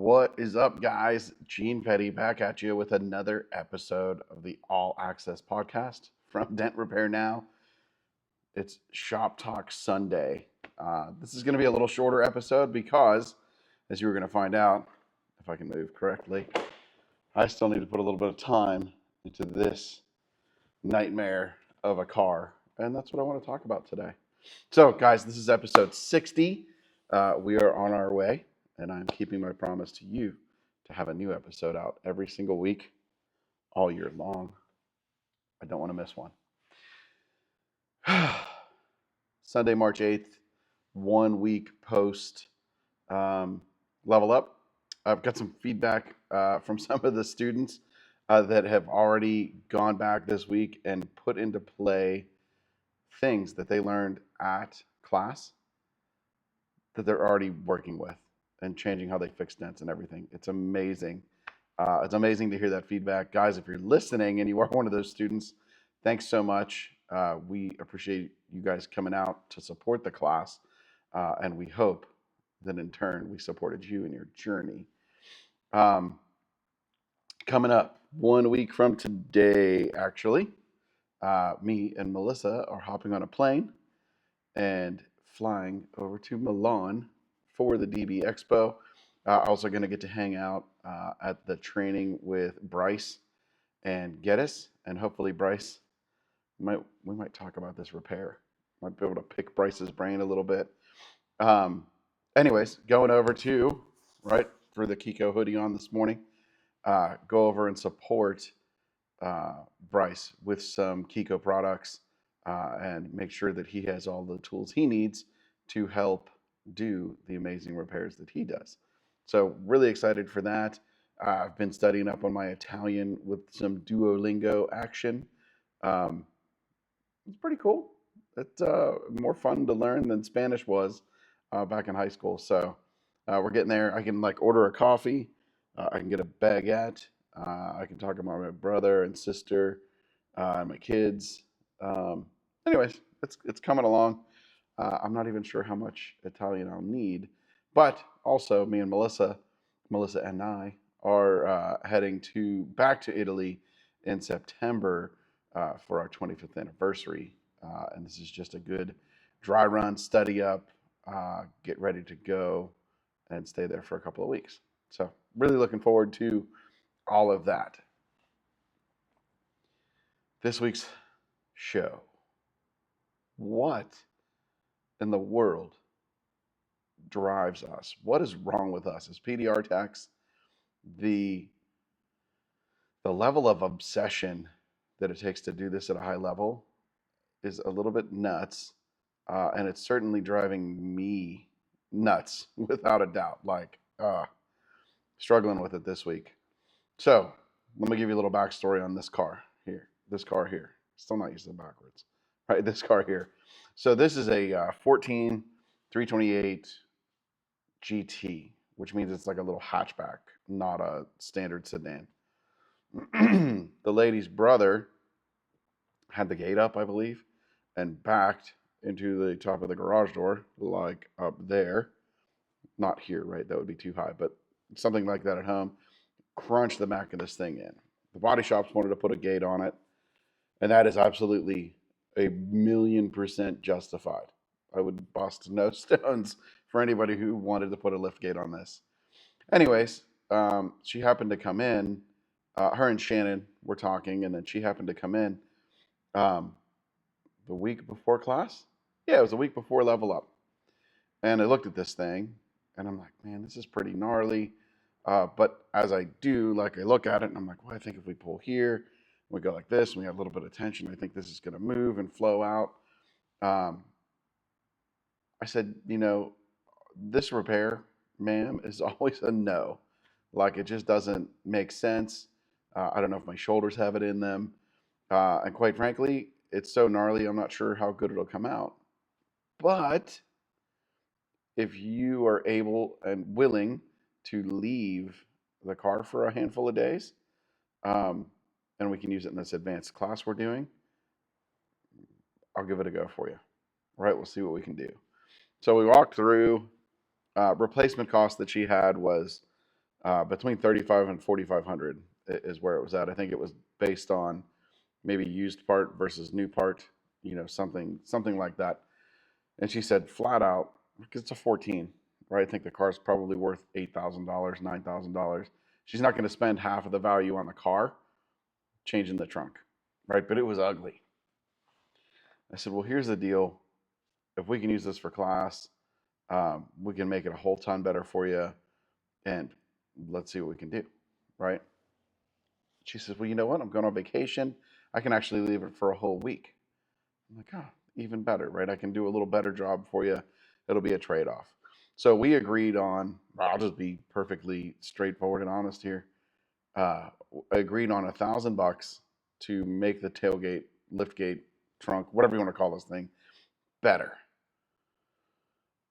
What is up, guys? Gene Fetty back at you with another episode of the All Access podcast from Dent Repair Now. It's Shop Talk Sunday. This is going to be a little shorter episode because, as you were going to find out, if I can move correctly, I still need to put a little bit of time into this nightmare of a car. And that's what I want to talk about today. So, guys, this is episode 60. We are on our way, and I'm keeping my promise to you to have a new episode out every single week, all year long. I don't want to miss one. Sunday, March 8th, 1 week post level up. I've got some feedback from some of the students that have already gone back this week and put into play things that they learned at class that they're already working with and changing how they fix dents and everything. It's amazing. It's amazing to hear that feedback. Guys, if you're listening and you are one of those students, thanks so much. We appreciate you guys coming out to support the class. And we hope that in turn we supported you in your journey. Coming up 1 week from today, actually, me and Melissa are hopping on a plane and flying over to Milan for the DB Expo. Also going to get to hang out at the training with Bryce and Geddes, and hopefully Bryce, we might talk about this repair. Might be able to pick Bryce's brain a little bit. Anyways, going over to, right, for the Kiko hoodie on this morning, go over and support Bryce with some Kiko products and make sure that he has all the tools he needs to help do the amazing repairs that he does. So really excited for that. I've been studying up on my Italian with some Duolingo action. It's pretty cool. It's more fun to learn than Spanish was back in high school. So we're getting there. I can order a coffee. I can get a baguette. I can talk about my brother and sister and my kids. Anyways, it's coming along. I'm not even sure how much Italian I'll need, but also me and Melissa and I are heading back to Italy in September for our 25th anniversary, and this is just a good dry run, study up, get ready to go, and stay there for a couple of weeks. So really looking forward to all of that. This week's show. What in the world drives us? What is wrong with us as PDR techs? The level of obsession that it takes to do this at a high level is a little bit nuts, and it's certainly driving me nuts without a doubt. Struggling with it this week. So let me give you a little backstory on this car here. Still not using it backwards. Right, this car here. So this is a 14 328 GT, which means it's like a little hatchback, not a standard sedan. The lady's brother had the gate up, I believe, and backed into the top of the garage door, like up there. Not here, right? That would be too high, but something like that at home. Crunched the back of this thing in. The body shops wanted to put a gate on it, and that is absolutely 1,000,000% justified. I would bust no stones for anybody who wanted to put a lift gate on this. Anyways, she happened to come in. Her and Shannon were talking, and then she happened to come in the week before class. Yeah, it was a week before Level Up. And I looked at this thing, and I'm like, man, this is pretty gnarly. But as I do, I look at it, and I'm like, well, I think if we pull here, we go like this, and we have a little bit of tension, I think this is going to move and flow out. I said, this repair, ma'am, is always a no. It just doesn't make sense. I don't know if my shoulders have it in them. And quite frankly, it's so gnarly, I'm not sure how good it'll come out. But if you are able and willing to leave the car for a handful of days, and we can use it in this advanced class we're doing, I'll give it a go for you. Right? We'll see what we can do. So we walked through. Replacement cost that she had was between 35 and 4,500 is where it was at. I think it was based on maybe used part versus new part, something like that. And she said flat out, because it's a 14, right? I think the car's probably worth $8,000, $9,000. She's not going to spend half of the value on the car changing the trunk, right? But it was ugly. I said, well, here's the deal. If we can use this for class, we can make it a whole ton better for you, and let's see what we can do, right? She says, well, you know what? I'm going on vacation. I can actually leave it for a whole week. I'm like, oh, even better, right? I can do a little better job for you. It'll be a trade-off. So we agreed on, I'll just be perfectly straightforward and honest here. Agreed on $1,000 to make the tailgate, liftgate, trunk, whatever you want to call this thing, better.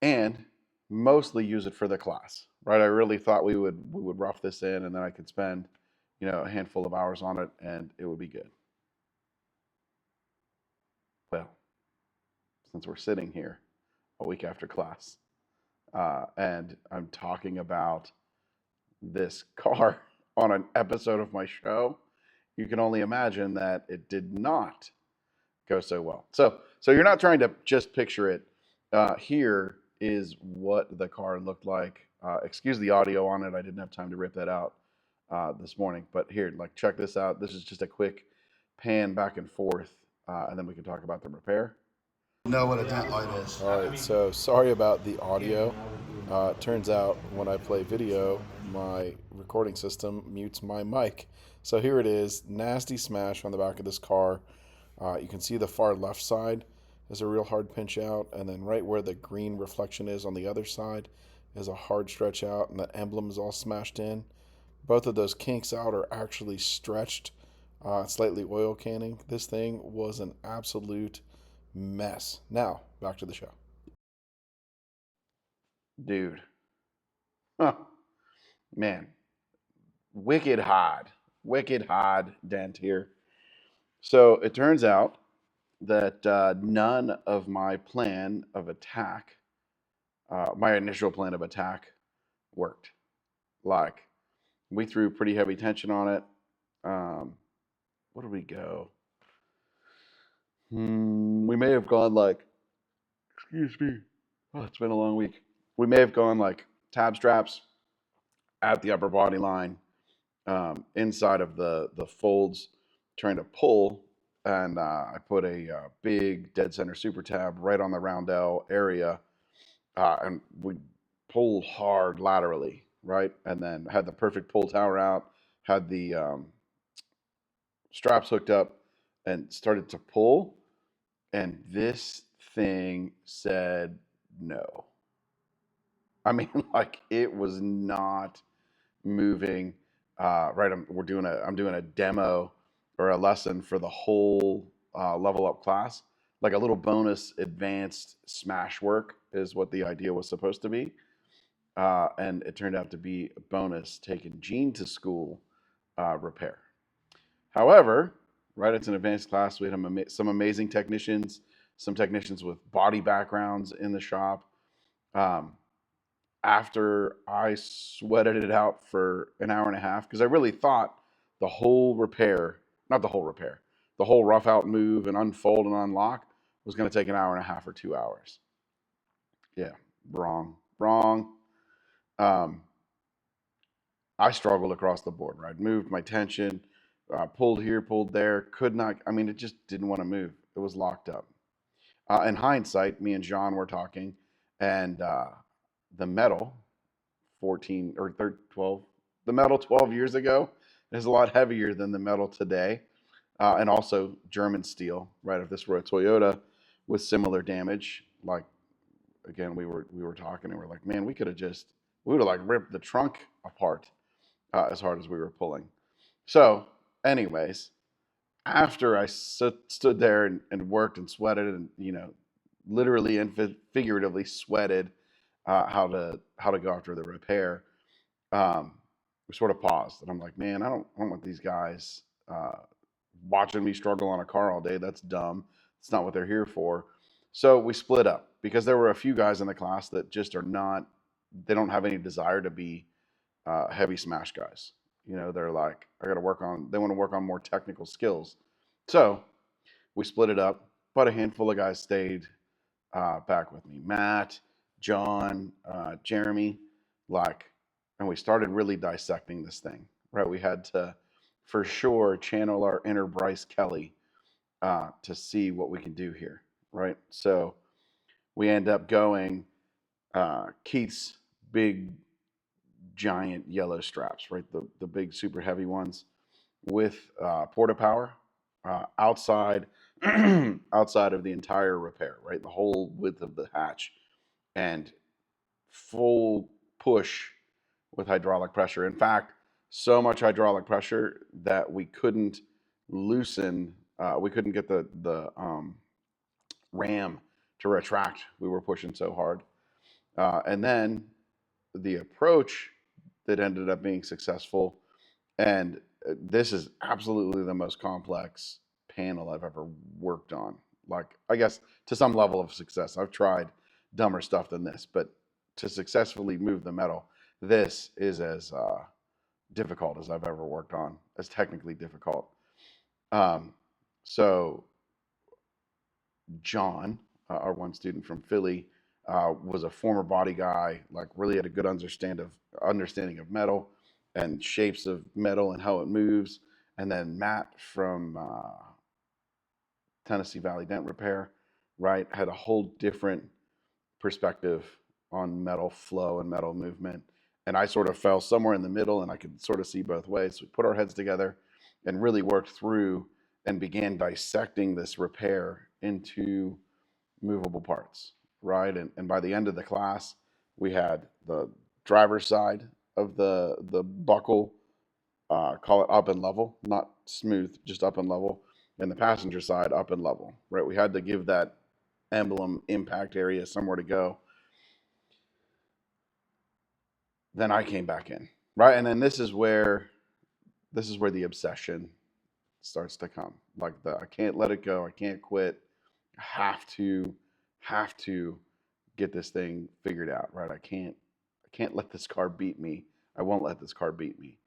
And mostly use it for the class, right? I really thought we would rough this in, and then I could spend, a handful of hours on it, and it would be good. Well, since we're sitting here a week after class, and I'm talking about this car on an episode of my show, you can only imagine that it did not go so well. So you're not trying to just picture it. Here is what the car looked like. Excuse the audio on it. I didn't have time to rip that out this morning. But here, check this out. This is just a quick pan back and forth, and then we can talk about the repair. Know what a dent light is. All right, so sorry about the audio. Turns out when I play video, my recording system mutes my mic. So here it is, nasty smash on the back of this car. You can see the far left side is a real hard pinch out, and then right where the green reflection is on the other side is a hard stretch out, and the emblem is all smashed in. Both of those kinks out are actually stretched, slightly oil canning. This thing was an absolute mess. Now, back to the show. Dude. Huh. Man. Wicked hard dent here. So it turns out that none of my plan of attack, my initial plan of attack, worked. We threw pretty heavy tension on it. What did we go? We may have gone excuse me. Oh, it's been a long week. We may have gone tab straps at the upper body line, inside of the folds, trying to pull. And I put a big dead center super tab right on the roundel area, and we pulled hard laterally, right? And then had the perfect pull tower out, had the straps hooked up, and started to pull. And this thing said no. I mean, it was not moving. Right, I'm doing a demo or a lesson for the whole level up class. Like a little bonus advanced smash work is what the idea was supposed to be. And it turned out to be a bonus taking Gene to school repair. However, right, it's an advanced class. We had some amazing technicians, some technicians with body backgrounds in the shop. After I sweated it out for an hour and a half, because I really thought the whole rough out move and unfold and unlock was going to take an hour and a half or 2 hours. Yeah, wrong. I struggled across the board, right? Moved my tension, pulled here, pulled there, could not, it just didn't want to move. It was locked up. In hindsight, me and John were talking, and the metal 12 years ago is a lot heavier than the metal today, and also German steel, right? If this were a Toyota with similar damage, again, we were talking, and we're like, man, we would have ripped the trunk apart as hard as we were pulling. So anyways, after I stood there and worked and sweated and literally and figuratively sweated how to go after the repair, we sort of paused, and I'm like, man, I don't want these guys watching me struggle on a car all day. That's dumb. It's not what they're here for. So we split up, because there were a few guys in the class that just they don't have any desire to be heavy smash guys. You know, they're like, they want to work on more technical skills. So we split it up, but a handful of guys stayed back with me. Matt, John, Jeremy, like, and we started really dissecting this thing, right? We had to, for sure, channel our inner Bryce Kelly to see what we can do here, right? So we end up going Keith's big, giant yellow straps, right? The big, super heavy ones with Porta Power outside outside of the entire repair, right? The whole width of the hatch and full push with hydraulic pressure. In fact, so much hydraulic pressure that we couldn't loosen, we couldn't get the ram to retract. We were pushing so hard. And then the approach that ended up being successful, and this is absolutely the most complex panel I've ever worked on. Like, I guess to some level of success. I've tried dumber stuff than this, but to successfully move the metal, this is as difficult as I've ever worked on, as technically difficult. So John, our one student from Philly, was a former body guy, like really had a good understanding of metal and shapes of metal and how it moves. And then Matt from Tennessee Valley Dent Repair, right, had a whole different perspective on metal flow and metal movement. And I sort of fell somewhere in the middle and I could sort of see both ways. So we put our heads together and really worked through and began dissecting this repair into movable parts, right? And by the end of the class, we had the driver's side of the buckle, call it up and level, not smooth, just up and level, and the passenger side up and level, right? We had to give that emblem impact area somewhere to go. Then I came back in, right? And then this is where the obsession starts to come. Like I can't let it go. I can't quit. I have to get this thing figured out, right? I can't let this car beat me. I won't let this car beat me.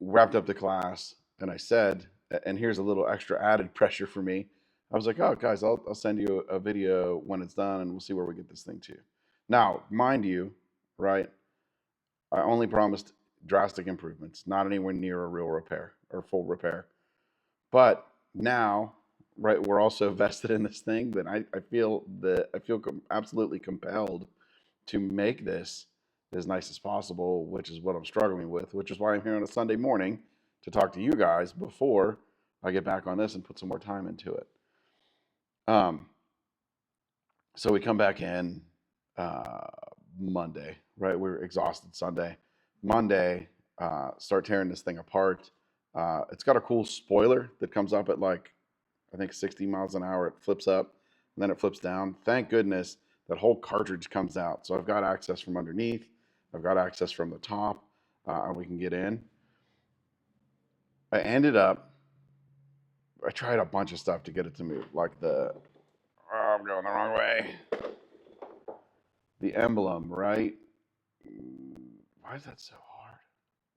Wrapped up the class, and I said, and here's a little extra added pressure for me. I was like, oh, guys, I'll send you a video when it's done, and we'll see where we get this thing to. Now, mind you, right, I only promised drastic improvements, not anywhere near a real repair or full repair. But now, right, we're also vested in this thing that I feel absolutely compelled to make this as nice as possible, which is what I'm struggling with, which is why I'm here on a Sunday morning to talk to you guys before I get back on this and put some more time into it. So we come back in Monday, right? We were exhausted Sunday. Monday, start tearing this thing apart. It's got a cool spoiler that comes up at like, I think 60 miles an hour. It flips up and then it flips down. Thank goodness that whole cartridge comes out. So I've got access from underneath. I've got access from the top, and we can get in. I tried a bunch of stuff to get it to move, like I'm going the wrong way. The emblem, right? Why is that so hard?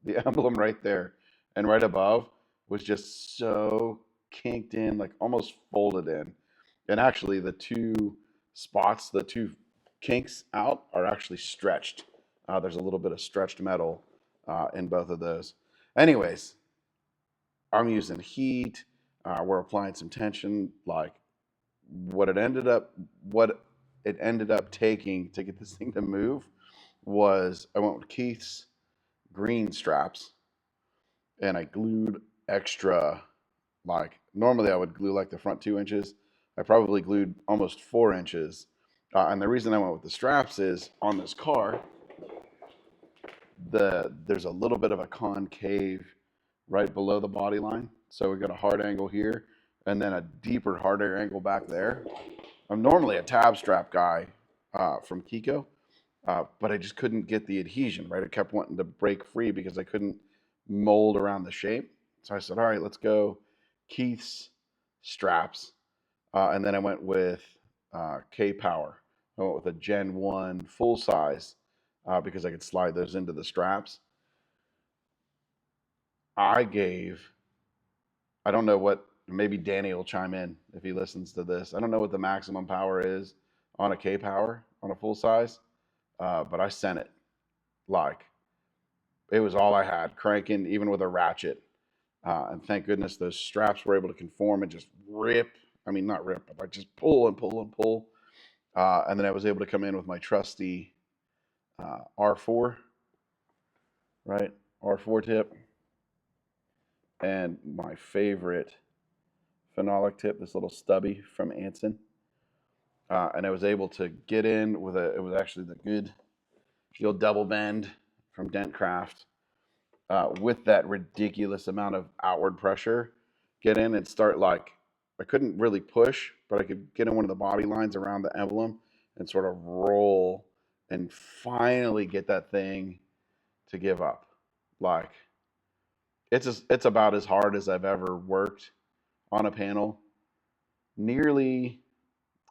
The emblem right there and right above was just so kinked in, like almost folded in. And actually the two kinks out are actually stretched. There's a little bit of stretched metal in both of those. Anyways, I'm using heat. We're applying some tension. Like what it ended up taking to get this thing to move was I went with Keith's green straps and I glued extra. Like normally I would glue like the front 2 inches. I probably glued almost 4 inches. And the reason I went with the straps is on this car, there's a little bit of a concave right below the body line. So we got a hard angle here and then a deeper, harder angle back there. I'm normally a tab strap guy from Kiko, but I just couldn't get the adhesion, right? I kept wanting to break free because I couldn't mold around the shape. So I said, all right, let's go Keith's straps. And then I went with K Power. I went with a Gen 1 full size because I could slide those into the straps. I don't know what, maybe Danny will chime in if he listens to this. I don't know what the maximum power is on a K power on a full size, but I sent it like it was all I had, cranking even with a ratchet. And thank goodness those straps were able to conform and just rip. I mean, not rip, but like just pull and pull and pull. And then I was able to come in with my trusty R4, right? R4 tip. And my favorite phenolic tip, this little stubby from Anson. And I was able to get in with it was actually the good double bend from Dentcraft with that ridiculous amount of outward pressure. Get in and start like, I couldn't really push, but I could get in one of the body lines around the emblem and sort of roll and finally get that thing to give up. Like, it's about as hard as I've ever worked on a panel. Nearly,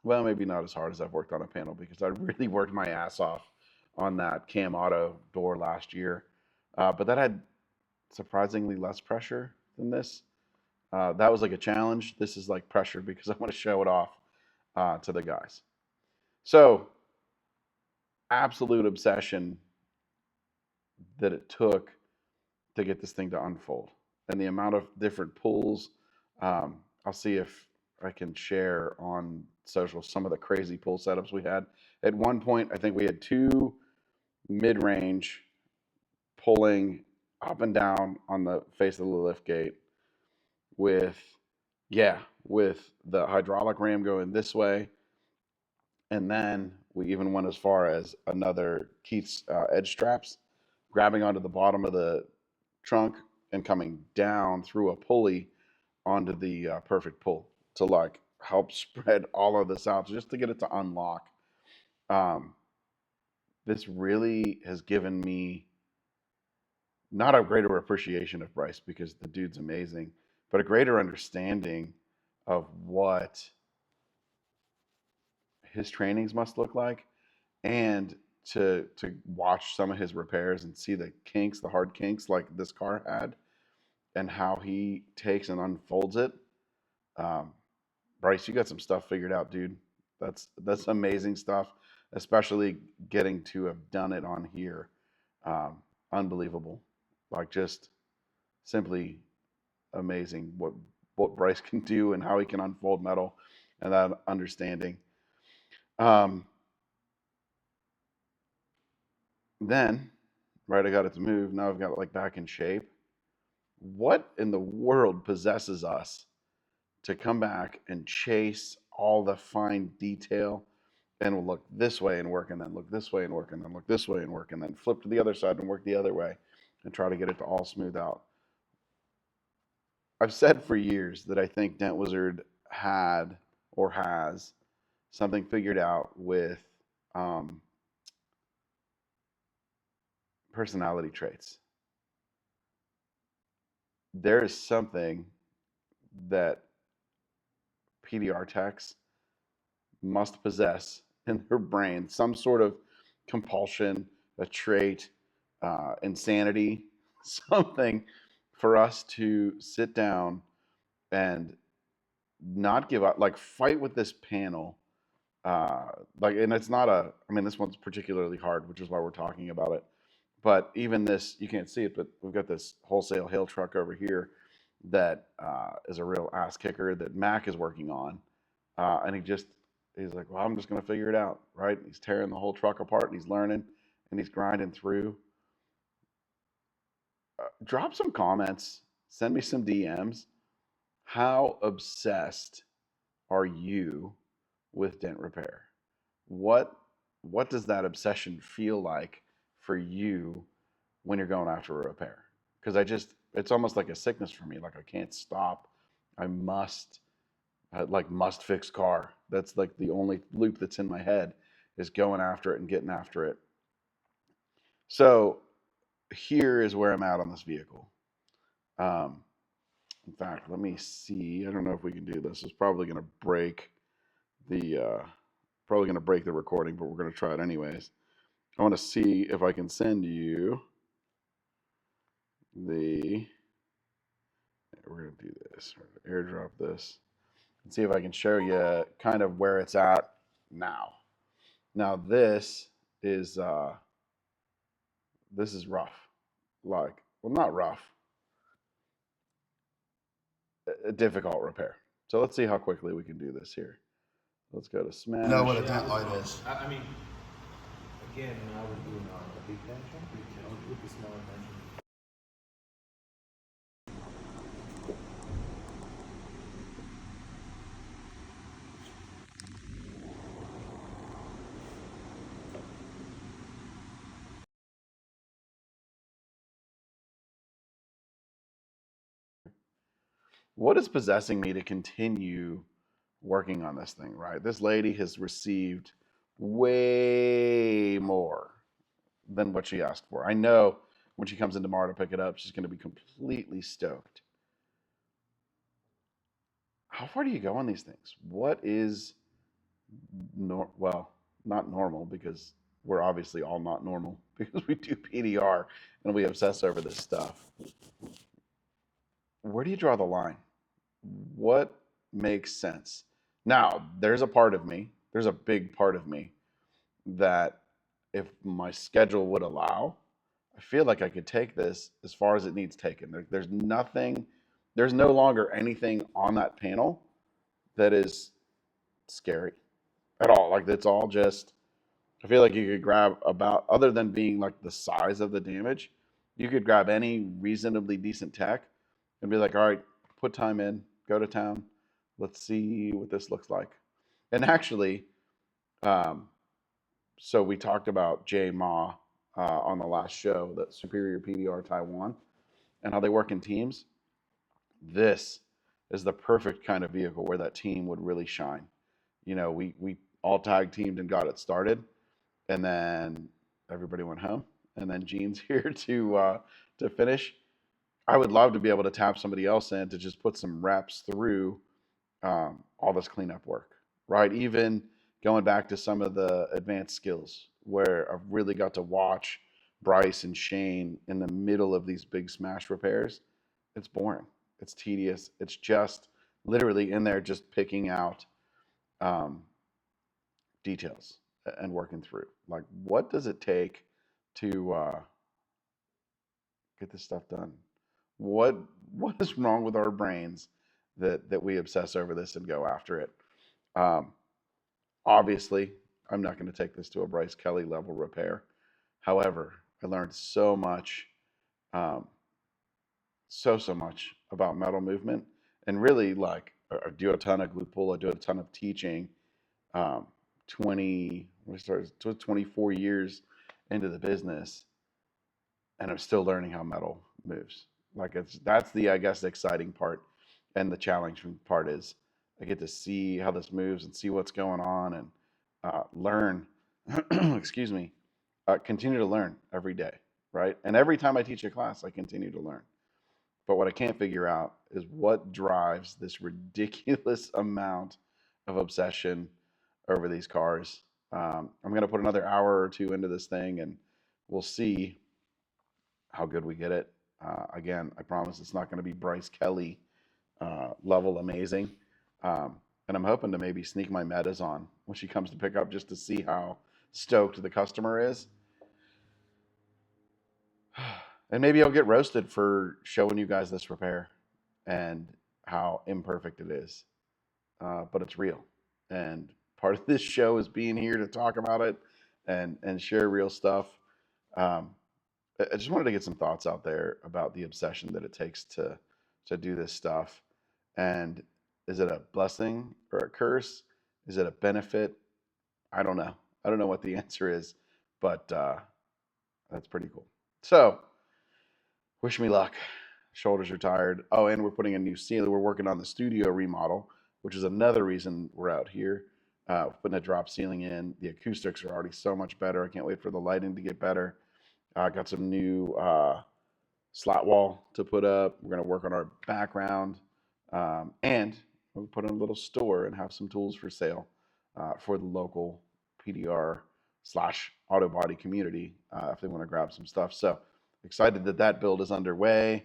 well, maybe not as hard as I've worked on a panel because I really worked my ass off on that Cam Auto door last year. But that had surprisingly less pressure than this. That was like a challenge. This is like pressure because I want to show it off to the guys. So, absolute obsession that it took to get this thing to unfold, and the amount of different pulls. I'll see if I can share on social some of the crazy pull setups we had. At one point, I think we had 2 mid-range pulling up and down on the face of the lift gate with the hydraulic ram going this way. And then we even went as far as another Keith's edge straps grabbing onto the bottom of the trunk and coming down through a pulley onto the perfect pull to like help spread all of this out just to get it to unlock. This really has given me not a greater appreciation of Bryce because the dude's amazing, but a greater understanding of what his trainings must look like, and to watch some of his repairs and see the kinks, the hard kinks like this car had, and how he takes and unfolds it. Bryce, you got some stuff figured out, dude. That's amazing stuff, especially getting to have done it on here. Unbelievable, like just simply amazing what Bryce can do and how he can unfold metal and that understanding. Then, right, I got it to move. Now I've got it like back in shape. What in the world possesses us to come back and chase all the fine detail and we'll look this way and work and then look this way and work and then look this way and work and then flip to the other side and work the other way and try to get it to all smooth out? I've said for years that I think Dent Wizard had or has something figured out with personality traits. There is something that PDR techs must possess in their brain, some sort of compulsion, a trait, insanity, something for us to sit down and not give up, like fight with this panel. And it's not I mean, this one's particularly hard, which is why we're talking about it. But even this, you can't see it, but we've got this wholesale hail truck over here that is a real ass kicker that Mac is working on. And he's like, well, I'm just going to figure it out, right? He's tearing the whole truck apart and he's learning and he's grinding through. Drop some comments, send me some DMs. How obsessed are you with dent repair? What does that obsession feel like for you when you're going after a repair? Because it's almost like a sickness for me. Like I can't stop. I must fix car. That's like the only loop that's in my head is going after it and getting after it. So here is where I'm at on this vehicle. In fact, let me see. I don't know if we can do this. It's probably going to break the recording, but we're going to try it anyways. I want to see if I can send you the, we're going to do this, we're going to airdrop this, and see if I can show you kind of where it's at now. Now this is rough. Like, well, not rough, a difficult repair. So let's see how quickly we can do this here. Let's go to Smash. Know what a dent light is. I mean, again, I would do a big tension. I would put the small tension. What is possessing me to continue working on this thing, right? This lady has received way more than what she asked for. I know when she comes in tomorrow to pick it up, she's going to be completely stoked. How far do you go on these things? What is, well, not normal, because we're obviously all not normal because we do PDR and we obsess over this stuff. Where do you draw the line? What makes sense? Now, there's a part of me, there's a big part of me that if my schedule would allow, I feel like I could take this as far as it needs taken. There's nothing, there's no longer anything on that panel that is scary at all. Like, it's all just, I feel like you could grab about, other than being like the size of the damage, you could grab any reasonably decent tech and be like, all right, put time in, go to town. Let's see what this looks like. And actually, so we talked about Jay Ma on the last show, that Superior PDR Taiwan, and how they work in teams. This is the perfect kind of vehicle where that team would really shine. You know, we all tag teamed and got it started, and then everybody went home, and then Gene's here to finish. I would love to be able to tap somebody else in to just put some reps through all this cleanup work, right? Even going back to some of the advanced skills where I've really got to watch Bryce and Shane in the middle of these big smash repairs. It's boring. It's tedious. It's just literally in there just picking out details and working through. Like, what does it take to get this stuff done? What is wrong with our brains that we obsess over this and go after it? Obviously, I'm not going to take this to a Bryce Kelly level repair. However, I learned so much, so much about metal movement, and really, like, I do a ton of glute pull. I do a ton of teaching. 24 years into the business, and I'm still learning how metal moves. Like, that's the, I guess, the exciting part, and the challenging part is I get to see how this moves and see what's going on, and learn. Excuse me. Continue to learn every day, right? And every time I teach a class, I continue to learn. But what I can't figure out is what drives this ridiculous amount of obsession over these cars. I'm going to put another hour or two into this thing, and we'll see how good we get it. Again, I promise it's not going to be Bryce Kelly level amazing. And I'm hoping to maybe sneak my metas on when she comes to pick up, just to see how stoked the customer is. And maybe I'll get roasted for showing you guys this repair and how imperfect it is. But it's real. And part of this show is being here to talk about it and share real stuff. I just wanted to get some thoughts out there about the obsession that it takes to do this stuff. And is it a blessing or a curse? Is it a benefit? I don't know. I don't know what the answer is, but that's pretty cool. So, wish me luck. Shoulders are tired. Oh, and we're putting a new ceiling. We're working on the studio remodel, which is another reason we're out here. Putting a drop ceiling in. The acoustics are already so much better. I can't wait for the lighting to get better. Got some new slat wall to put up. We're going to work on our background. And we'll put in a little store and have some tools for sale for the local PDR / auto body community if they want to grab some stuff. So excited that build is underway.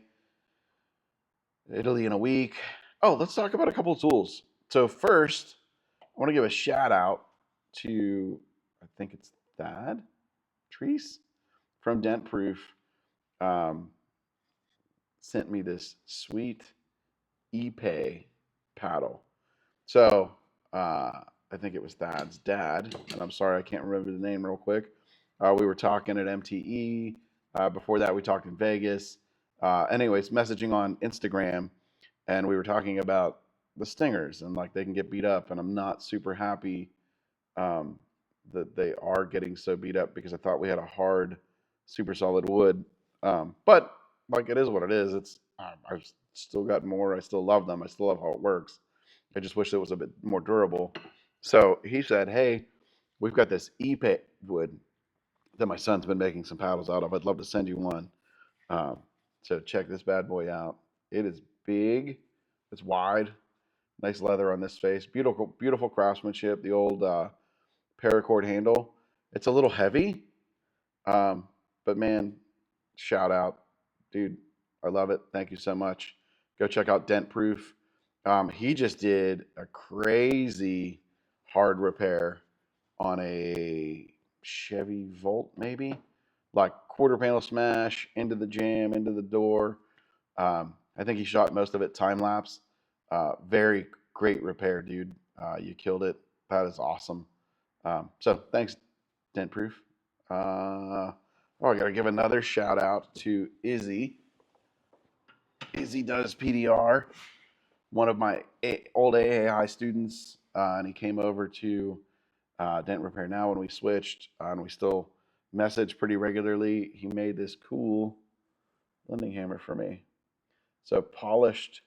Italy in a week. Oh, let's talk about a couple of tools. So first, I want to give a shout out to, I think it's Thad Treese from Dent Proof. Sent me this sweet ePay paddle. So I think it was Thad's dad, and I'm sorry I can't remember the name real quick. We were talking at MTE. Before that, we talked in Vegas. Anyways, messaging on Instagram, and we were talking about the stingers and like they can get beat up, and I'm not super happy that they are getting so beat up because I thought we had a hard, super solid wood. But like it is what it is. It's I've still got more. I still love them. I still love how it works. I just wish it was a bit more durable. So he said, "Hey, we've got this ePay wood that my son's been making some paddles out of. I'd love to send you one. So check this bad boy out. It is big. It's wide. Nice leather on this face. Beautiful, beautiful craftsmanship. The old paracord handle. It's a little heavy, but man, shout out, dude. I love it. Thank you so much. Go check out Dent Proof. He just did a crazy hard repair on a Chevy Volt, maybe like quarter panel smash into the jam, into the door. I think he shot most of it time lapse. Very great repair, dude. You killed it. That is awesome. So thanks, Dent Proof. I gotta give another shout out to Izzy. Izzy does PDR, one of my old AAI students, and he came over to Dent Repair now when we switched, and we still message pretty regularly. He made this cool lending hammer for me. So polished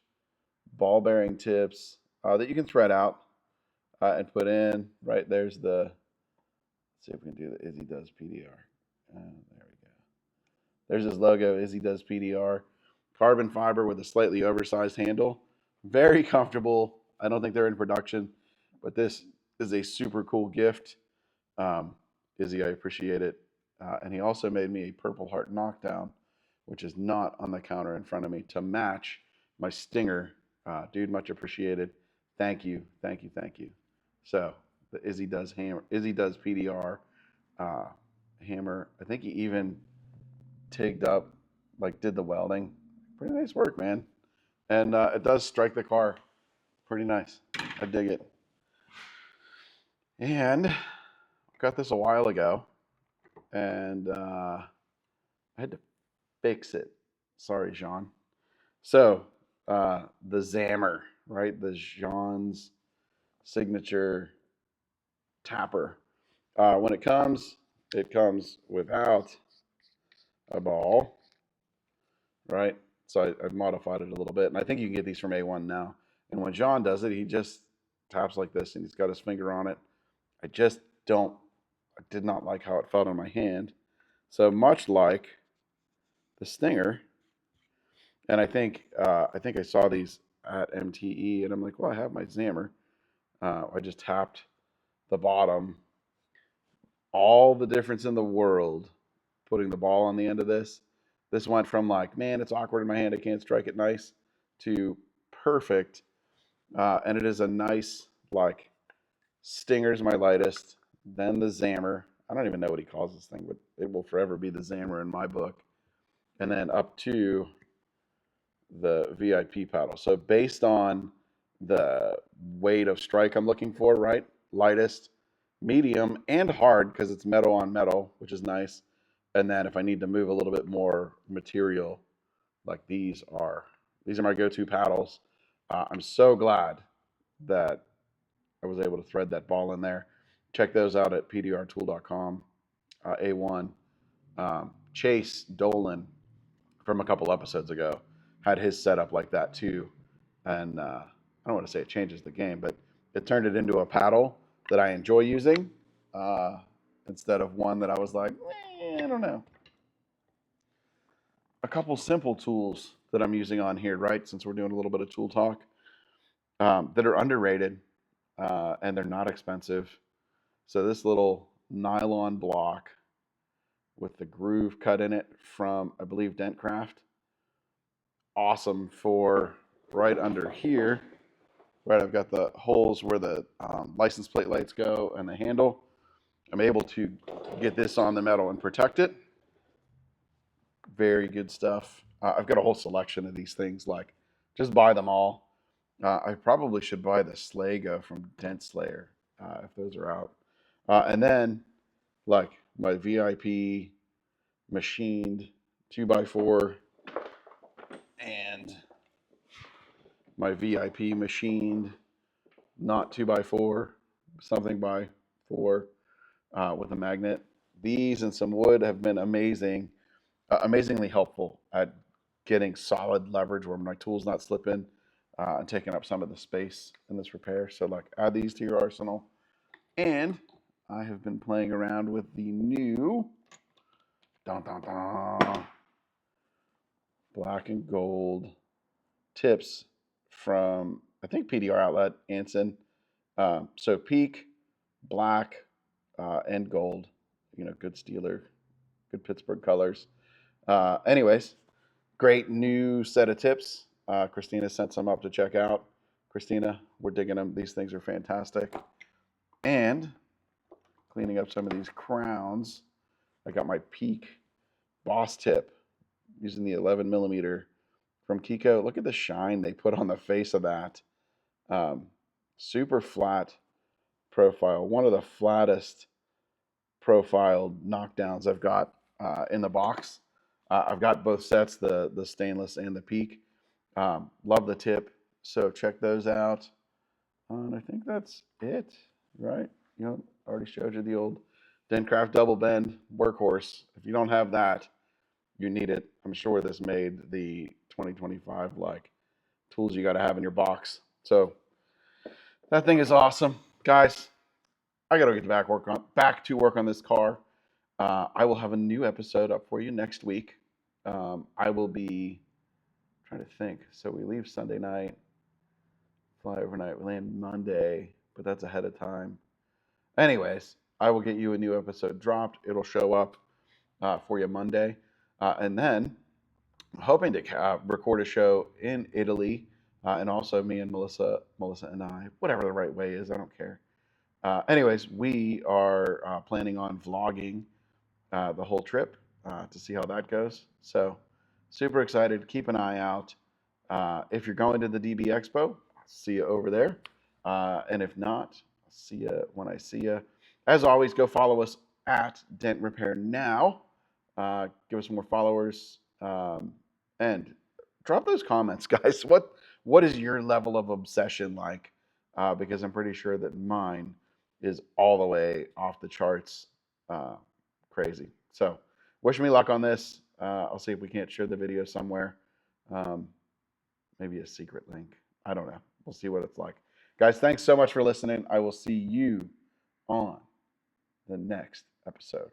ball bearing tips that you can thread out and put in. Right there's the. Let's see if we can do the Izzy does PDR. There we go. There's his logo. Izzy does PDR. Carbon fiber with a slightly oversized handle. Very comfortable. I don't think they're in production, but this is a super cool gift. Izzy, I appreciate it. And he also made me a Purple Heart knockdown, which is not on the counter in front of me, to match my Stinger. Dude, much appreciated. Thank you, thank you, thank you. So the Izzy does PDR hammer. I think he even tigged up, like did the welding. Pretty nice work, man. And it does strike the car pretty nice. I dig it. And I got this a while ago, and I had to fix it. Sorry, Jean. So the Zammer, right? The Jean's signature tapper. When it comes without a ball, right? So I've modified it a little bit, and I think you can get these from A1 now. And when John does it, he just taps like this, and he's got his finger on it. I did not like how it felt on my hand. So much like the Stinger, and I think I saw these at MTE, and I'm like, well, I have my Zammer. I just tapped the bottom. All the difference in the world putting the ball on the end of this. This went from like, man, it's awkward in my hand, I can't strike it nice, to perfect. And it is a nice, like, Stinger's my lightest, then the Zammer. I don't even know what he calls this thing, but it will forever be the Zammer in my book. And then up to the VIP paddle. So based on the weight of strike I'm looking for, right? Lightest, medium, and hard because it's metal on metal, which is nice. And then if I need to move a little bit more material, like these are my go-to paddles. I'm so glad that I was able to thread that ball in there. Check those out at pdrtool.com. A1. Chase Dolan from a couple episodes ago had his setup like that too. And I don't want to say it changes the game, but it turned it into a paddle that I enjoy using instead of one that I was like, I don't know. A couple simple tools that I'm using on here, right? Since we're doing a little bit of tool talk, that are underrated and they're not expensive. So this little nylon block with the groove cut in it from, I believe, Dentcraft. Awesome for right under here. Right, I've got the holes where the license plate lights go and the handle. I'm able to get this on the metal and protect it. Very good stuff. I've got a whole selection of these things. Like, just buy them all. I probably should buy the Slago from Dent Slayer if those are out. And then, like, my VIP machined 2x4 and my VIP machined not 2x4, something by 4 with a magnet. These and some wood have been amazingly helpful at getting solid leverage where my tool's not slipping and taking up some of the space in this repair. So, like, add these to your arsenal. And I have been playing around with the new black and gold tips from, I think, PDR outlet, Anson. So peak, black, and gold. Good Steeler, good Pittsburgh colors. Anyways, great new set of tips. Christina sent some up to check out. Christina, we're digging them. These things are fantastic. And cleaning up some of these crowns, I got my peak boss tip using the 11 millimeter from Kiko. Look at the shine they put on the face of that. Super flat profile. One of the flattest profiled knockdowns I've got in the box. I've got both sets, the stainless and the peak. Love the tip. So check those out. And I think that's it, right? Already showed you the old Dentcraft double bend workhorse. If you don't have that, you need it. I'm sure this made the 2025 like tools you got to have in your box. So that thing is awesome, guys. I got to get back to work on this car. I will have a new episode up for you next week. I will be trying to think. So we leave Sunday night, fly overnight. We land Monday, but that's ahead of time. Anyways, I will get you a new episode dropped. It'll show up for you Monday. And then I'm hoping to record a show in Italy, and also me and Melissa and I, whatever the right way is, I don't care. Anyways, we are planning on vlogging the whole trip to see how that goes. So super excited. Keep an eye out. If you're going to the DB Expo, I'll see you over there. And if not, I'll see you when I see you. As always, go follow us at Dent Repair Now. Give us some more followers. And drop those comments, guys. What is your level of obsession like? Because I'm pretty sure that mine is all the way off the charts crazy. So wish me luck on this. I'll see if we can't share the video somewhere. Maybe a secret link. I don't know. We'll see what it's like. Guys, thanks so much for listening. I will see you on the next episode.